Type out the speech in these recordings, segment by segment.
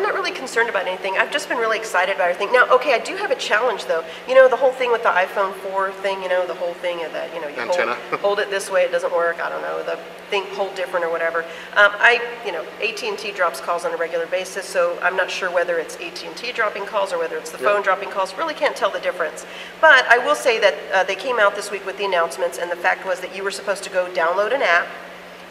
not really concerned about anything. I've just been really excited about everything. Now, okay, I do have a challenge though. You know, the whole thing with the iPhone 4 thing, you know, the whole thing of that, you know, you hold it this way, it doesn't work, I don't know, the thing hold different or whatever. You know, AT&T drops calls on a regular basis, so I'm not sure whether it's AT&T dropping calls or whether it's the phone dropping calls. Really can't tell the difference. But I will say that they came out this week with the announcements, and the fact was that you were supposed to go download an app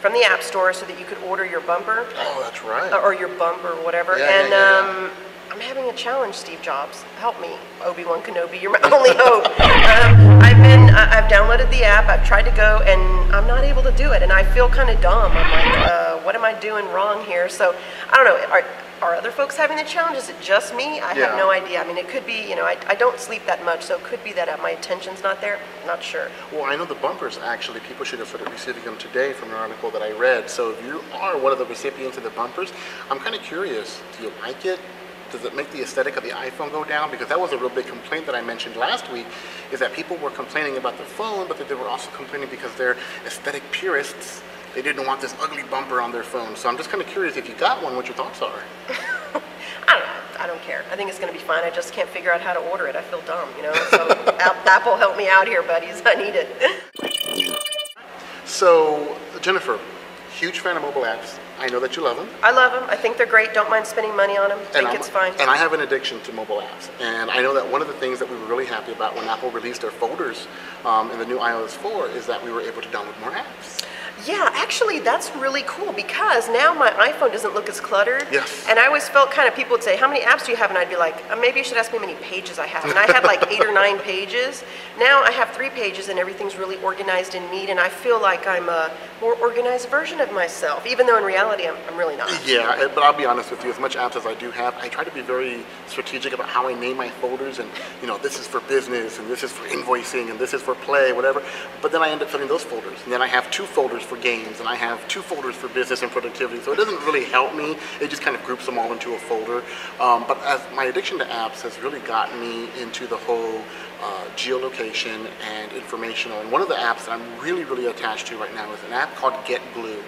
from the App Store so that you could order your bumper. Oh, that's right. Or your bump or whatever. Yeah. I'm having a challenge, Steve Jobs. Help me, Obi-Wan Kenobi. You're my only hope. I've downloaded the app. I've tried to go, and I'm not able to do it. And I feel kind of dumb. I'm like, what am I doing wrong here? So I don't know. Are other folks having the challenge? Is it just me? I have no idea. I mean, it could be, you know, I don't sleep that much, so it could be that my attention's not there. Not sure. Well, I know the bumpers, actually, people should have started receiving them today from an article that I read. So if you are one of the recipients of the bumpers, I'm kind of curious. Do you like it? Does it make the aesthetic of the iPhone go down? Because that was a real big complaint that I mentioned last week, is that people were complaining about the phone, but that they were also complaining because they're aesthetic purists. They didn't want this ugly bumper on their phone. So I'm just kind of curious, if you got one, what your thoughts are. I don't know. I don't care. I think it's going to be fine. I just can't figure out how to order it. I feel dumb, you know? So Apple, help me out here, buddies. I need it. So, Jennifer, huge fan of mobile apps. I know that you love them. I love them. I think they're great. Don't mind spending money on them. It's fine. And I have an addiction to mobile apps. And I know that one of the things that we were really happy about when Apple released their folders in the new iOS 4 is that we were able to download more apps. Yeah, actually, that's really cool because now my iPhone doesn't look as cluttered. Yes. And I always felt kind of, people would say, how many apps do you have? And I'd be like, maybe you should ask me how many pages I have. And I had like 8 or 9 pages. Now I have 3 pages and everything's really organized and neat. And I feel like I'm a more organized version of myself, even though in reality I'm really not. Yeah, but I'll be honest with you, as much apps as I do have, I try to be very strategic about how I name my folders. And, you know, this is for business, and this is for invoicing, and this is for play, whatever. But then I end up filling those folders. And then I have 2 folders for games, and I have 2 folders for business and productivity. So it doesn't really help me. It just kind of groups them all into a folder. But as my addiction to apps has really gotten me into the whole geolocation and informational. And one of the apps that I'm really, really attached to right now is an app called GetGlue.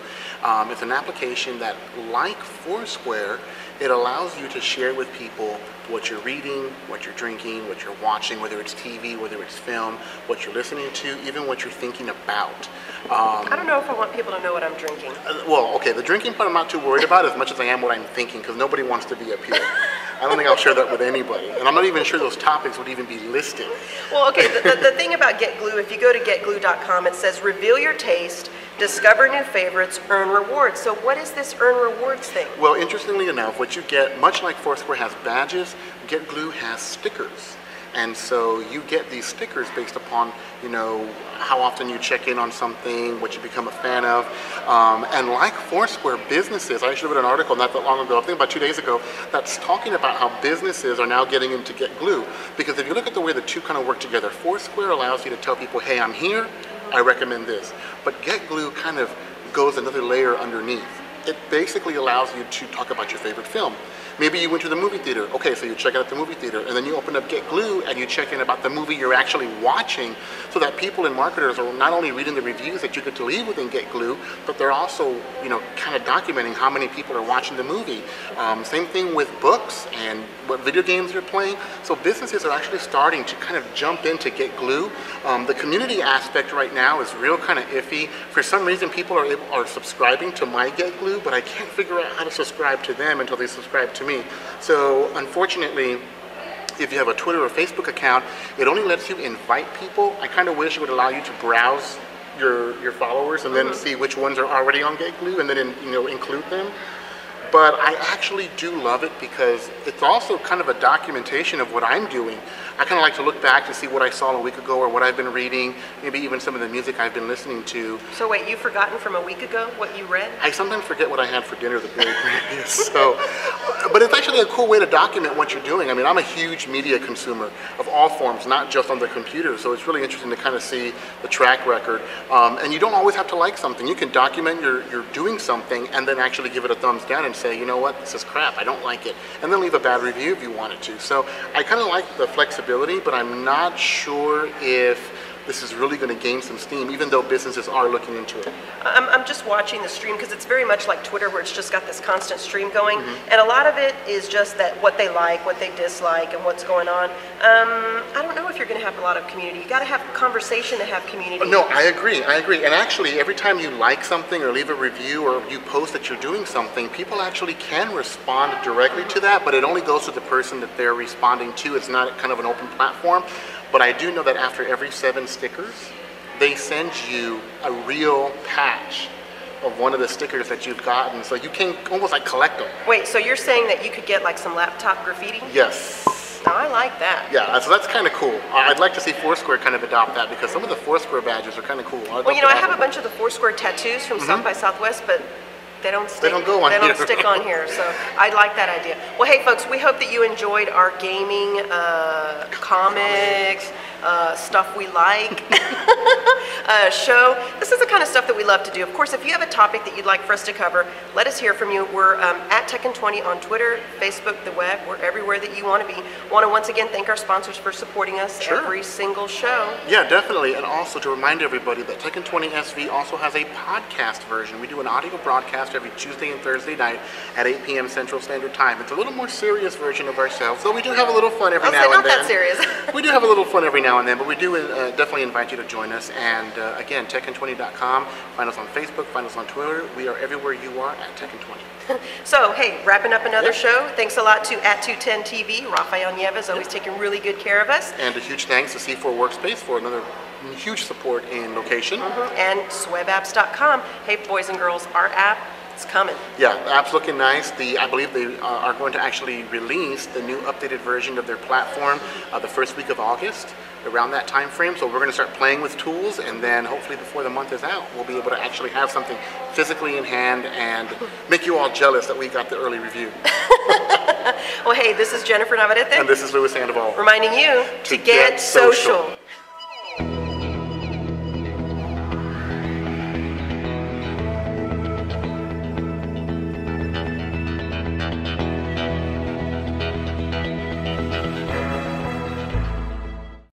It's an application that, like Foursquare, it allows you to share with people what you're reading, what you're drinking, what you're watching, whether it's TV, whether it's film, what you're listening to, even what you're thinking about. I don't know if I want people to know what I'm drinking. Well, okay, the drinking part I'm not too worried about as much as I am what I'm thinking, because nobody wants to be up here. I don't think I'll share that with anybody. And I'm not even sure those topics would even be listed. Well, okay, the thing about GetGlue, if you go to getglue.com, it says reveal your taste, discover new favorites, earn rewards. So what is this earn rewards thing? Well, interestingly enough, what you get, much like Foursquare has badges, GetGlue has stickers. And so you get these stickers based upon, you know, how often you check in on something, what you become a fan of. And like Foursquare, businesses, I actually read an article not that long ago, I think about 2 days ago, that's talking about how businesses are now getting into GetGlue. Because if you look at the way the two kind of work together, Foursquare allows you to tell people, hey, I'm here, I recommend this. But GetGlue kind of goes another layer underneath. It basically allows you to talk about your favorite film. Maybe you went to the movie theater. Okay, so you check out the movie theater, and then you open up GetGlue and you check in about the movie you're actually watching, so that people and marketers are not only reading the reviews that you get to leave within GetGlue, but they're also, you know, kind of documenting how many people are watching the movie. Same thing with books and what video games you're playing. So businesses are actually starting to kind of jump into GetGlue. The community aspect right now is real kind of iffy. For some reason, people are subscribing to my GetGlue, but I can't figure out how to subscribe to them until they subscribe to me. So unfortunately, if you have a Twitter or Facebook account, it only lets you invite people. I kind of wish it would allow you to browse your followers and then see which ones are already on GetGlue and then include them. But I actually do love it because it's also kind of a documentation of what I'm doing. I kind of like to look back to see what I saw a week ago or what I've been reading, maybe even some of the music I've been listening to. So wait, you've forgotten from a week ago what you read? I sometimes forget what I had for dinner the day previous. So, but it's actually a cool way to document what you're doing. I mean, I'm a huge media consumer of all forms, not just on the computer. So it's really interesting to kind of see the track record. And you don't always have to like something. You can document you're doing something and then actually give it a thumbs down and say, you know what, this is crap, I don't like it. And then leave a bad review if you wanted to. So I kind of like the flexibility, but I'm not sure if this is really going to gain some steam, even though businesses are looking into it. I'm just watching the stream because it's very much like Twitter, where it's just got this constant stream going, and a lot of it is just that what they like, what they dislike, and what's going on. I don't know if you're going to have a lot of community. You got to have conversation to have community. No, I agree. And actually, every time you like something or leave a review or you post that you're doing something, people actually can respond directly to that, but it only goes to the person that they're responding to. It's not kind of an open platform. But I do know that after every 7 stickers, they send you a real patch of one of the stickers that you've gotten, so you can almost like collect them. Wait, so you're saying that you could get like some laptop graffiti? Yes. No, I like that. Yeah, so that's kind of cool. I'd like to see Foursquare kind of adopt that, because some of the Foursquare badges are kind of cool. Well, you know, I have a bunch of the Foursquare tattoos from South by Southwest, but they don't stick. They don't go on here. They don't stick on here, so I like that idea. Well, hey, folks, we hope that you enjoyed our gaming, comics, stuff we like show. This is the kind of stuff that we love to do. Of course, if you have a topic that you'd like for us to cover, let us hear from you. We're at Tekken20 on Twitter, Facebook, the web. We're everywhere that you want to be. Want to once again thank our sponsors for supporting us every single show. Yeah, definitely. And also to remind everybody that Tekken20 SV also has a podcast version. We do an audio broadcast every Tuesday and Thursday night at 8 p.m. Central Standard Time. It's a little more serious version of ourselves, though we do have a little fun every now and then. Not that serious. We do have a little fun every now and then, but we do definitely invite you to join us. And again, Tekken20.com. Find us on Facebook, find us on Twitter. We are everywhere you are at Tekken20. So, hey, wrapping up another show. Thanks a lot to at210TV. Rafael Nieves always taking really good care of us. And a huge thanks to C4 Workspace for another huge support in location. And swebapps.com. Hey, boys and girls, our app, it's coming. Yeah, the app's looking nice. I believe they are going to actually release the new updated version of their platform the first week of August, around that time frame. So we're going to start playing with tools, and then hopefully before the month is out, we'll be able to actually have something physically in hand and make you all jealous that we got the early review. Well, hey, this is Jennifer Navarrete. And this is Luis Sandoval. Reminding you to get social.